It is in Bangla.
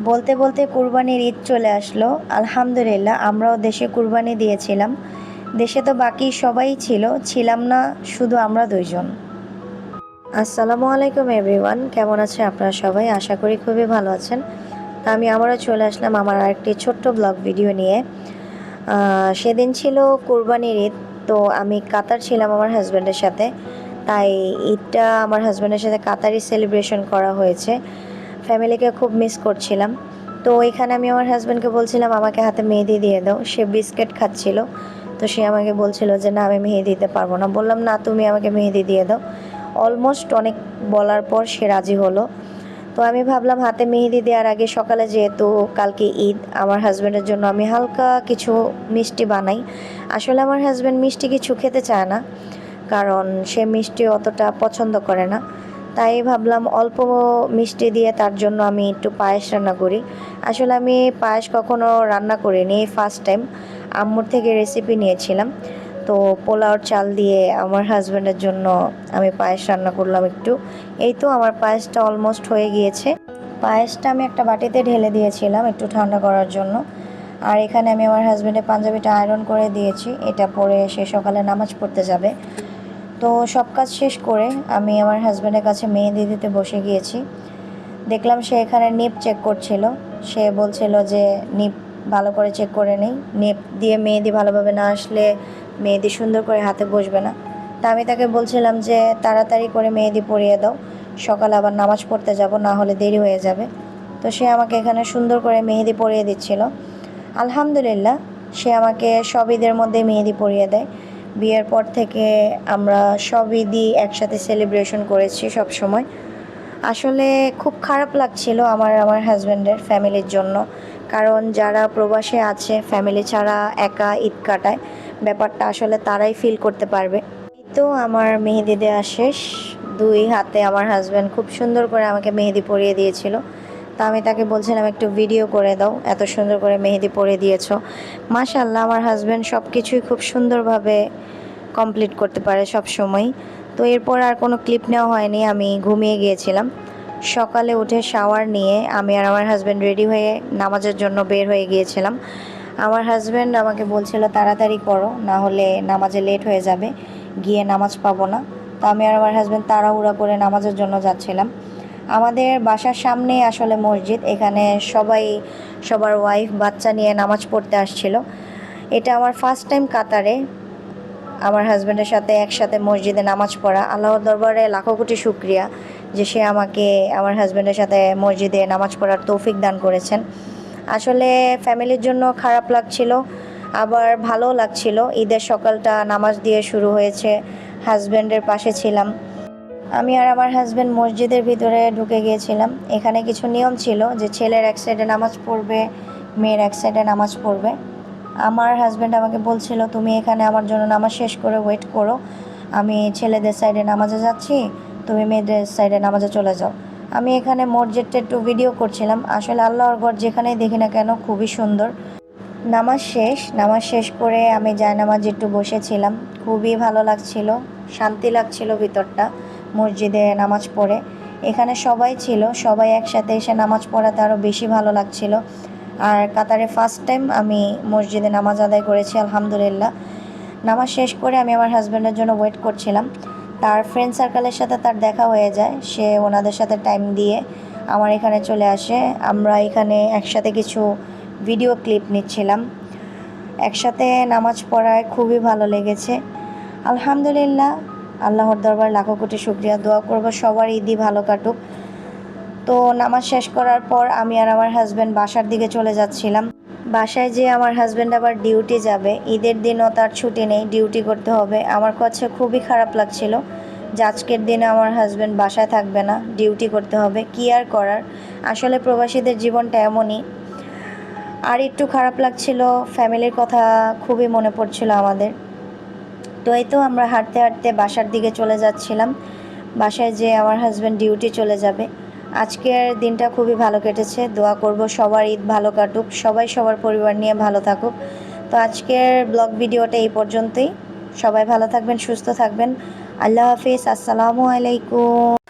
বলতে বলতে কুরবানির ঈদ চলে আসলো। আলহামদুলিল্লাহ আমরাও দেশে কুরবানি দিয়েছিলাম। দেশে তো বাকি সবাই ছিল, ছিলাম না শুধু আমরা দুইজন। আসসালামু আলাইকুম এভরিওয়ান, কেমন আছেন আপনারা সবাই? আশা করি খুবই ভালো আছেন। তা আমি আবারও চলে আসলাম আমার আরেকটি ছোট্ট ব্লগ ভিডিও নিয়ে। সেদিন ছিল কুরবানির ঈদ, তো আমি কাতার ছিলাম আমার হাজব্যান্ডের সাথে। তাই ঈদটা আমার হাজব্যান্ডের সাথে কাতারই সেলিব্রেশন করা হয়েছে। ফ্যামিলিকে খুব মিস করছিলাম। তো এখানে আমি আমার হাজব্যান্ডকে বলছিলাম আমাকে হাতে মেহেদি দিয়ে দাও। সে বিস্কিট খাচ্ছিল, তো সে আমাকে বলছিল যে না আমি মেহেদি দিতে পারবো না। বললাম না তুমি আমাকে মেহেদি দিয়ে দাও। অলমোস্ট অনেক বলার পর সে রাজি হলো। তো আমি ভাবলাম হাতে মেহেদি দেওয়ার আগে সকালে যেহেতু কালকে ঈদ, আমার হাজব্যান্ডের জন্য আমি হালকা কিছু মিষ্টি বানাই। আসলে আমার হাজব্যান্ড মিষ্টি কিছু খেতে চায় না, কারণ সে মিষ্টি অতটা পছন্দ করে না। তাই ভাবলাম অল্প মিষ্টি দিয়ে তার জন্য আমি একটু পায়েস রান্না করি। আসলে আমি পায়েস কখনো রান্না করিনি, ফার্স্ট টাইম আম্মুর থেকে রেসিপি নিয়েছিলাম। তো পোলাওর চাল দিয়ে আমার হাজব্যান্ডের জন্য আমি পায়েস রান্না করলাম একটু। এই তো আমার পায়েসটা অলমোস্ট হয়ে গিয়েছে। পায়েসটা আমি একটা বাটিতে ঢেলে দিয়েছিলাম একটু ঠান্ডা করার জন্য। আর এখানে আমি আমার হাজব্যান্ডের পাঞ্জাবিটা আয়রন করে দিয়েছি, এটা পরে সে সকালে নামাজ পড়তে যাবে। তো সব কাজ শেষ করে আমি আমার হাজব্যান্ডের কাছে মেহেদি দিতে বসে গিয়েছি। দেখলাম সে এখানে নিপ চেক করছিল। সে বলছিল যে নিপ ভালো করে চেক করে নেই, নিপ দিয়ে মেহেদি ভালোভাবে না আসলে মেহেদি সুন্দর করে হাতে বসবে না। তা আমি তাকে বলছিলাম যে তাড়াতাড়ি করে মেহেদি পরিয়ে দাও, সকালে আবার নামাজ পড়তে যাব, না হলে দেরি হয়ে যাবে। তো সে আমাকে এখানে সুন্দর করে মেহেদি পরিয়ে দিচ্ছিল। আলহামদুলিল্লাহ সে আমাকে সব ঈদের মধ্যে মেহেদি পরিয়ে দেয়। বিয়ের পর থেকে আমরা সব ঈদই একসাথে সেলিব্রেশন করেছি সব সময়। আসলে খুব খারাপ লাগছিল আমার হাজব্যান্ডের ফ্যামিলির জন্য, কারণ যারা প্রবাসে আছে ফ্যামিলি ছাড়া একা ঈদ কাটায়, ব্যাপারটা আসলে তারাই ফিল করতে পারবে। এই তো আমার মেহেদি দেওয়া শেষ। দুই হাতে আমার হাজব্যান্ড খুব সুন্দর করে আমাকে মেহেদি পরিয়ে দিয়েছিল। তা আমি তাকে বলছিলাম একটু ভিডিও করে দাও, এত সুন্দর করে মেহেদি পরিয়ে দিয়েছো। মাশাআল্লাহ আমার হাজব্যান্ড সব কিছুই খুব সুন্দরভাবে কমপ্লিট করতে পারে সব সময়। তো এরপর আর কোনো ক্লিপ নেওয়া হয়নি, আমি ঘুমিয়ে গিয়েছিলাম। সকালে উঠে শাওয়ার নিয়ে আমি আর আমার হাজব্যান্ড রেডি হয়ে নামাজের জন্য বের হয়ে গিয়েছিলাম। আমার হাজব্যান্ড আমাকে বলছিল তাড়াতাড়ি করো, না হলে নামাজে লেট হয়ে যাবে, গিয়ে নামাজ পাবো না। তো আমি আর আমার হাজব্যান্ড তাড়াহুড়া করে নামাজের জন্য যাচ্ছিলাম। আমাদের বাসার সামনে আসলে মসজিদ, এখানে সবাই সবার ওয়াইফ বাচ্চা নিয়ে নামাজ পড়তে আসছিল। এটা আমার ফার্স্ট টাইম কাতারে আমার হাজব্যান্ডের সাথে একসাথে মসজিদে নামাজ পড়া। আল্লাহর দরবারে লাখো কোটি শুকরিয়া যে সে আমাকে আমার হাজব্যান্ডের সাথে মসজিদে নামাজ পড়ার তৌফিক দান করেছেন। আসলে ফ্যামিলির জন্য খারাপ লাগছিল, আবার ভালোও লাগছিল। ঈদের সকালটা নামাজ দিয়ে শুরু হয়েছে, হাজব্যান্ডের পাশে ছিলাম। আমি আর আমার হাজব্যান্ড মসজিদের ভিতরে ঢুকে গিয়েছিলাম। এখানে কিছু নিয়ম ছিল যে ছেলের এক সাইডে নামাজ পড়বে, মেয়ের এক সাইডে নামাজ পড়বে। আমার হাজব্যান্ড আমাকে বলছিল তুমি এখানে আমার জন্য নামাজ শেষ করে ওয়েট করো, আমি ছেলেদের সাইডে নামাজে যাচ্ছি, তুমি মেয়েদের সাইডে নামাজে চলে যাও। আমি এখানে মসজিদটা একটু ভিডিও করছিলাম। আসলে আল্লাহর ঘর যেখানেই দেখি না কেন খুবই সুন্দর। নামাজ শেষ করে আমি জায়নামাজে একটু বসেছিলাম। খুবই ভালো লাগছিল, শান্তি লাগছিল ভিতরটা মসজিদে নামাজ পড়ে। এখানে সবাই ছিল, সবাই একসাথে এসে নামাজ পড়াতে আরও বেশি ভালো লাগছিল। আর কাতারে ফার্স্ট টাইম আমি মসজিদে নামাজ আদায় করেছি আলহামদুলিল্লাহ। নামাজ শেষ করে আমি আমার হাজব্যান্ডের জন্য ওয়েট করছিলাম। তার ফ্রেন্ড সার্কেলের সাথে তার দেখা হয়ে যায়, সে ওনাদের সাথে টাইম দিয়ে আমার এখানে চলে আসে। আমরা এখানে একসাথে কিছু ভিডিও ক্লিপ নিচ্ছিলাম। একসাথে নামাজ পড়ায় খুবই ভালো লেগেছে আলহামদুলিল্লাহ। আল্লাহর দরবার লাখো কোটি শুকরিয়া, দোয়া করব সবার ঈদই ভালো কাটুক। তো নামাজ শেষ করার পর আমি আর আমার হাজব্যান্ড বাসার দিকে চলে যাচ্ছিলাম। বাসায় যেয়ে আমার হাজব্যান্ড আবার ডিউটি যাবে, ঈদের দিনও তার ছুটি নেই, ডিউটি করতে হবে। আমার কাছে খুবই খারাপ লাগছিল যে আজকের দিনে আমার হাজব্যান্ড বাসায় থাকবে না, ডিউটি করতে হবে। কী আর করার, আসলে প্রবাসীদের জীবনটা এমনই। আর একটু খারাপ লাগছিল, ফ্যামিলির কথা খুবই মনে পড়ছিল আমাদের। তো এই তো আমরা হাঁটতে হাঁটতে বাসার দিকে চলে যাচ্ছিলাম। বাসায় যেয়ে আমার হাজব্যান্ড ডিউটি চলে যাবে। আজকের দিনটা খুবই ভালো কেটেছে, দোয়া করব সবার ঈদ ভালো কাটুক, সবাই সবার পরিবার নিয়ে ভালো থাকুক। তো আজকের ব্লগ ভিডিওটা এই পর্যন্তই। সবাই ভালো থাকবেন, সুস্থ থাকবেন। আল্লাহ হাফিজ, আসসালামু আলাইকুম।